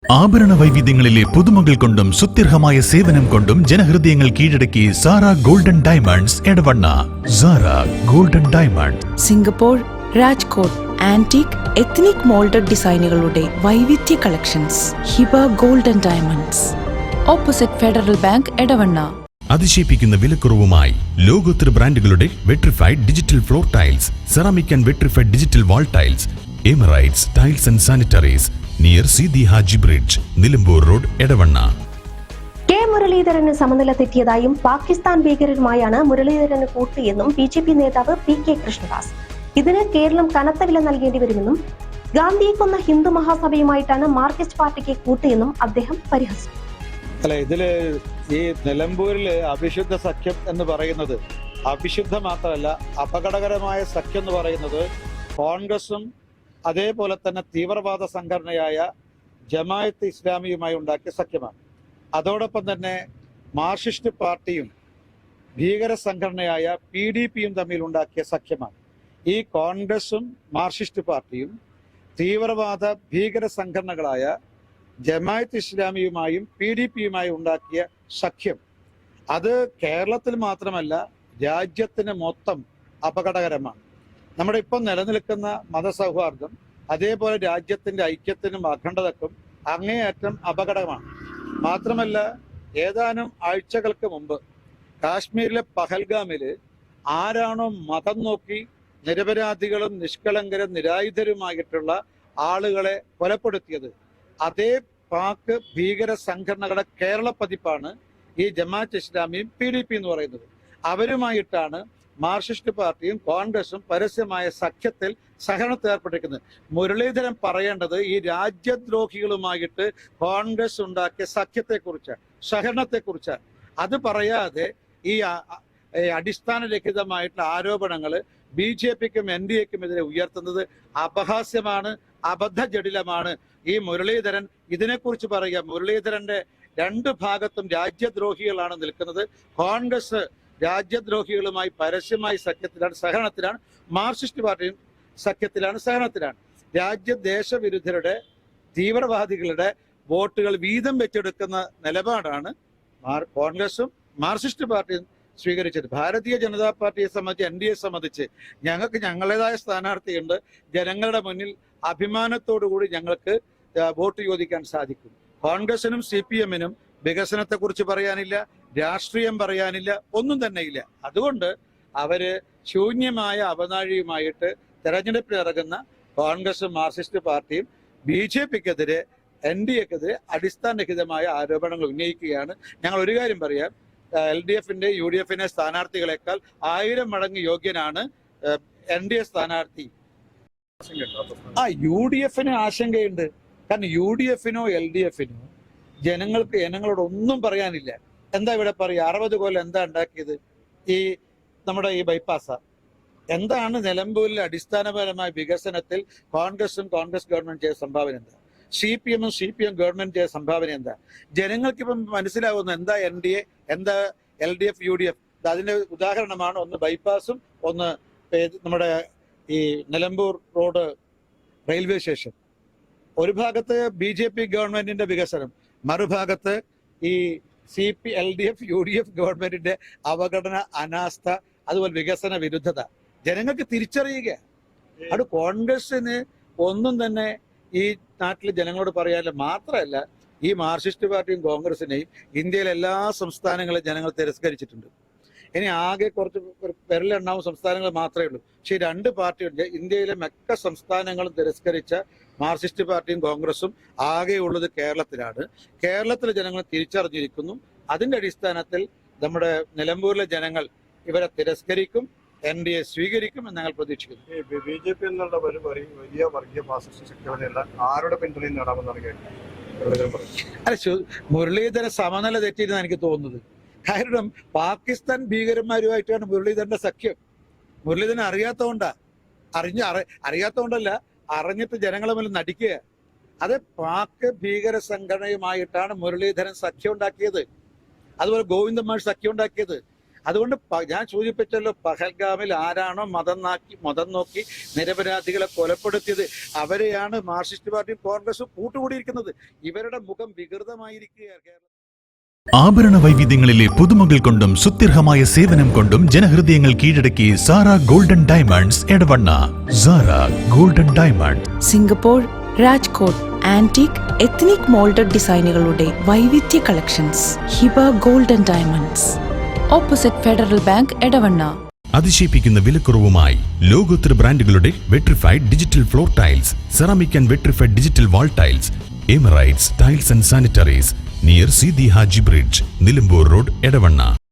ആഭരണ വൈവിധ്യങ്ങളിലെ പുതുമകൾ കൊണ്ടും സുത്യർഹമായ സേവനം കൊണ്ടും ജനഹൃദയങ്ങൾ കീഴടക്കി Sara golden diamonds Edavanna. Sara golden diamond, Singapore, Rajkot antique ethnic moulded ഡിസൈനുകളുടെ വൈവിധ്യ collections. Hiba golden diamonds, opposite Federal Bank, Edavanna. അതിശയിപ്പിക്കുന്ന വിലക്കുറവുമായി ലോകോത്തര ബ്രാൻഡുകളുടെ vitrified digital floor tiles, ceramic and vitrified digital wall tiles, Emirates tiles and sanitaries, near Sidi Haji bridge, Nilambur road, Edavanna. K മുരളീധരന് സമനില തെറ്റിയതായും പാകിസ്ഥാൻ ഭീകരരുമായാണ് മുരളീധരന് കൂട്ടിയെന്നും BJP നേതാവ് PK കൃഷ്ണദാസ്. ഇതിന് കേരളം കനത്ത വില നൽകേണ്ടി വരുമെന്നും ഗാന്ധിയെ കൊന്ന ഹിന്ദു മഹാസഭയുമായിട്ടാണ് മാർക്സിസ്റ്റ് പാർട്ടിക്ക് കൂട്ടിയെന്നും അദ്ദേഹം പരിഹസിച്ചു. അല്ല, ഇതില് ഈ നിലമ്പൂരില് അവിശുദ്ധ സഖ്യം എന്ന് പറയുന്നത് അവിശുദ്ധ മാത്രമല്ല, അപകടകരമായ സഖ്യം എന്ന് പറയുന്നത് കോൺഗ്രസും അതേപോലെ തന്നെ തീവ്രവാദ സംഘടനയായ ജമാഅത്ത് ഇസ്ലാമിയുമായി ഉണ്ടാക്കിയ സഖ്യമാണ്. അതോടൊപ്പം തന്നെ മാർക്സിസ്റ്റ് പാർട്ടിയും ഭീകര സംഘടനയായ PDPയും തമ്മിൽ ഉണ്ടാക്കിയ സഖ്യമാണ്. ഈ കോൺഗ്രസും മാർക്സിസ്റ്റ് പാർട്ടിയും തീവ്രവാദ ഭീകര സംഘടനകളായ ജമാഅത്ത് ഇസ്ലാമിയുമായും PDPയുമായി ഉണ്ടാക്കിയ സഖ്യം അത് കേരളത്തിൽ മാത്രമല്ല രാജ്യത്തിന് മൊത്തം അപകടകരമാണ്. നമ്മുടെ ഇപ്പം നിലനിൽക്കുന്ന മതസൗഹാർദ്ദം അതേപോലെ രാജ്യത്തിന്റെ ഐക്യത്തിനും അഖണ്ഡതക്കും അങ്ങേയറ്റം അപകടമാണ്. മാത്രമല്ല, ഏതാനും ആഴ്ചകൾക്ക് മുമ്പ് കാശ്മീരിലെ പഹൽഗാമില് ആരാണോ മതം നോക്കി നിരപരാധികളും നിഷ്കളങ്കരും നിരായുധരുമായിട്ടുള്ള ആളുകളെ കൊലപ്പെടുത്തിയത്, അതേ പാക് ഭീകര സംഘടനകളുടെ കേരള പതിപ്പാണ് ഈ ജമാഅത്ത് ഇസ്ലാമിയും PDP എന്ന് പറയുന്നത്. അവരുമായിട്ടാണ് മാർക്സിസ്റ്റ് പാർട്ടിയും കോൺഗ്രസും പരസ്യമായ സഖ്യത്തിൽ സഹനത്തിൽ ഏർപ്പെട്ടിരിക്കുന്നത്. മുരളീധരൻ പറയേണ്ടത് ഈ രാജ്യദ്രോഹികളുമായിട്ട് കോൺഗ്രസ് ഉണ്ടാക്കിയ സഖ്യത്തെക്കുറിച്ചാണ്, സഹകരണത്തെക്കുറിച്ചാണ്. അത് പറയാതെ ഈ അടിസ്ഥാനരഹിതമായിട്ടുള്ള ആരോപണങ്ങൾ BJPക്കും NDAക്കും എതിരെ ഉയർത്തുന്നത് അപഹാസ്യമാണ്, അബദ്ധജടിലമാണ്. ഈ മുരളീധരൻ ഇതിനെക്കുറിച്ച് പറയുക, മുരളീധരന്റെ രണ്ട് ഭാഗത്തും രാജ്യദ്രോഹികളാണ് നിൽക്കുന്നത്. കോൺഗ്രസ് രാജ്യദ്രോഹികളുമായി പരസ്യമായി സഖ്യത്തിലാണ്, സഹകരണത്തിലാണ്. മാർക്സിസ്റ്റ് പാർട്ടിയും സഖ്യത്തിലാണ്, സഹകരണത്തിലാണ്. രാജ്യദേശവിരുദ്ധരുടെ തീവ്രവാദികളുടെ വോട്ടുകൾ വീതം വെച്ചെടുക്കുന്ന നിലപാടാണ് കോൺഗ്രസും മാർക്സിസ്റ്റ് പാർട്ടിയും സ്വീകരിച്ചത്. ഭാരതീയ ജനതാ പാർട്ടിയെ സംബന്ധിച്ച്, NDA സംബന്ധിച്ച് ഞങ്ങൾക്ക് ഞങ്ങളുടേതായ സ്ഥാനാർത്ഥിയുണ്ട്. ജനങ്ങളുടെ മുന്നിൽ അഭിമാനത്തോടുകൂടി ഞങ്ങൾക്ക് വോട്ട് ചോദിക്കാൻ സാധിക്കും. കോൺഗ്രസിനും CPMനും വികസനത്തെക്കുറിച്ച് പറയാനില്ല, രാഷ്ട്രീയം പറയാനില്ല, ഒന്നും തന്നെയില്ല. അതുകൊണ്ട് അവര് ശൂന്യമായ അവനാഴിയുമായിട്ട് തെരഞ്ഞെടുപ്പിൽ ഇറങ്ങുന്ന കോൺഗ്രസും മാർക്സിസ്റ്റ് പാർട്ടിയും BJPക്കെതിരെ NDAക്കെതിരെ അടിസ്ഥാനരഹിതമായ ആരോപണങ്ങൾ ഉന്നയിക്കുകയാണ്. ഞങ്ങൾ ഒരു കാര്യം പറയാം, LDFന്റെ UDFന്റെ സ്ഥാനാർത്ഥികളെക്കാൾ 1000 മടങ്ങ് യോഗ്യനാണ് NDA സ്ഥാനാർത്ഥി. UDFന് ആശങ്കയുണ്ട്. കാരണം UDFനോ LDFനോ ജനങ്ങളോട് ഒന്നും പറയാനില്ല. എന്താ ഇവിടെ പറയുക? 60 കൊല്ലം എന്താ ഉണ്ടാക്കിയത്? നമ്മുടെ ഈ ബൈപ്പാസ് എന്താണ്? നിലമ്പൂരിൽ അടിസ്ഥാനപരമായ വികസനത്തിൽ കോൺഗ്രസും കോൺഗ്രസ് ഗവൺമെന്റ് ചെയ്ത സംഭാവന എന്താ? CPMും CPM ഗവൺമെന്റ് ചെയ്ത സംഭാവന എന്താ? ജനങ്ങൾക്കിപ്പം മനസ്സിലാവുന്നു എന്താ NDA, എന്താ LDF, UDF. അതിന്റെ ഉദാഹരണമാണ് ഒന്ന് ബൈപ്പാസും ഒന്ന് നമ്മുടെ ഈ നിലമ്പൂർ റോഡ് റെയിൽവേ സ്റ്റേഷൻ. ഒരു ഭാഗത്ത് BJP ഗവൺമെന്റിന്റെ വികസനം, മറുഭാഗത്ത് ഈ LDF, UDF ഗവൺമെന്റിന്റെ അവഗണന, അനാസ്ഥ, അതുപോലെ വികസന വിരുദ്ധത ജനങ്ങൾക്ക് തിരിച്ചറിയുക. അത് കോൺഗ്രസിന് ഒന്നും തന്നെ ഈ നാട്ടിലെ ജനങ്ങളോട് പറയാനില്ല. മാത്രമല്ല, ഈ മാർക്സിസ്റ്റ് പാർട്ടിയും കോൺഗ്രസിനെയും ഇന്ത്യയിലെ എല്ലാ സംസ്ഥാനങ്ങളും ജനങ്ങൾ തിരസ്കരിച്ചിട്ടുണ്ട്. ഇനി ആകെ കുറച്ച് വിരലെണ്ണാവും സംസ്ഥാനങ്ങൾ മാത്രമേ ഉള്ളൂ. പക്ഷേ ഈ രണ്ട് പാർട്ടിയുണ്ട്. ഇന്ത്യയിലെ മിക്ക സംസ്ഥാനങ്ങളും തിരസ്കരിച്ച മാർക്സിസ്റ്റ് പാർട്ടിയും കോൺഗ്രസും ആകെയുള്ളത് കേരളത്തിലാണ്. കേരളത്തിലെ ജനങ്ങൾ തിരിച്ചറിഞ്ഞിരിക്കുന്നു. അതിന്റെ അടിസ്ഥാനത്തിൽ നമ്മുടെ നിലമ്പൂരിലെ ജനങ്ങൾ ഇവരെ തിരസ്കരിക്കും, NDA സ്വീകരിക്കും എന്ന് ഞങ്ങൾ പ്രതീക്ഷിക്കുന്നു. BJP എന്നുള്ള വലിയ വർഗീയ ഫാസിസ്റ്റ് ശക്തികളെല്ലാം ആരുടെ പിന്തുണയും നേടാമെന്നാണ് കേട്ടത്. അല്ല, മുരളീധര സമനില തെറ്റിയിരുന്ന എനിക്ക് തോന്നുന്നത്. കാരണം പാകിസ്ഥാൻ ഭീകരന്മാരുമായിട്ടാണ് മുരളീധരന്റെ സഖ്യം. മുരളീധരൻ അറിയാത്തോണ്ടല്ല, അറിഞ്ഞിട്ട് ജനങ്ങളെ മുന്നിൽ നടിക്കുക. അത് പാക് ഭീകര സംഘടനയുമായിട്ടാണ് മുരളീധരൻ സഖ്യം ഉണ്ടാക്കിയത്. അതുപോലെ ഗോവിന്ദന്മാർ സഖ്യം ഉണ്ടാക്കിയത്. അതുകൊണ്ട് ഞാൻ സൂചിപ്പിച്ചല്ലോ, പഹൽഗാമിൽ ആരാണോ മതം നോക്കി നിരപരാധികളെ കൊലപ്പെടുത്തിയത് അവരെയാണ് മാർക്സിസ്റ്റ് പാർട്ടിയും കോൺഗ്രസും കൂട്ടുകൂടിയിരിക്കുന്നത്. ഇവരുടെ മുഖം വികൃതമായിരിക്കുകയാണ്. ആഭരണ വൈവിധ്യങ്ങളിലെ പുതുമകൾ കൊണ്ടും സുത്യർഹമായ സേവനം കൊണ്ടും ജനഹൃദയങ്ങൾ കീഴടക്കി Sara golden diamonds Edavanna. Sara golden diamond, Singapore, Rajkot antique ethnic moulded ഡിസൈനുകളുടെ വൈവിധ്യ collections. Hiba golden diamonds, opposite Federal Bank, Edavanna. അതിശയിപ്പിക്കുന്ന വിലക്കുറവുമായി ലോകോത്തര ബ്രാൻഡുകളുടെ vitrified digital floor tiles, ceramic and vitrified digital wall tiles, Emirates tiles and sanitaries, near Sidi Haji bridge, Nilambur road, Edavanna.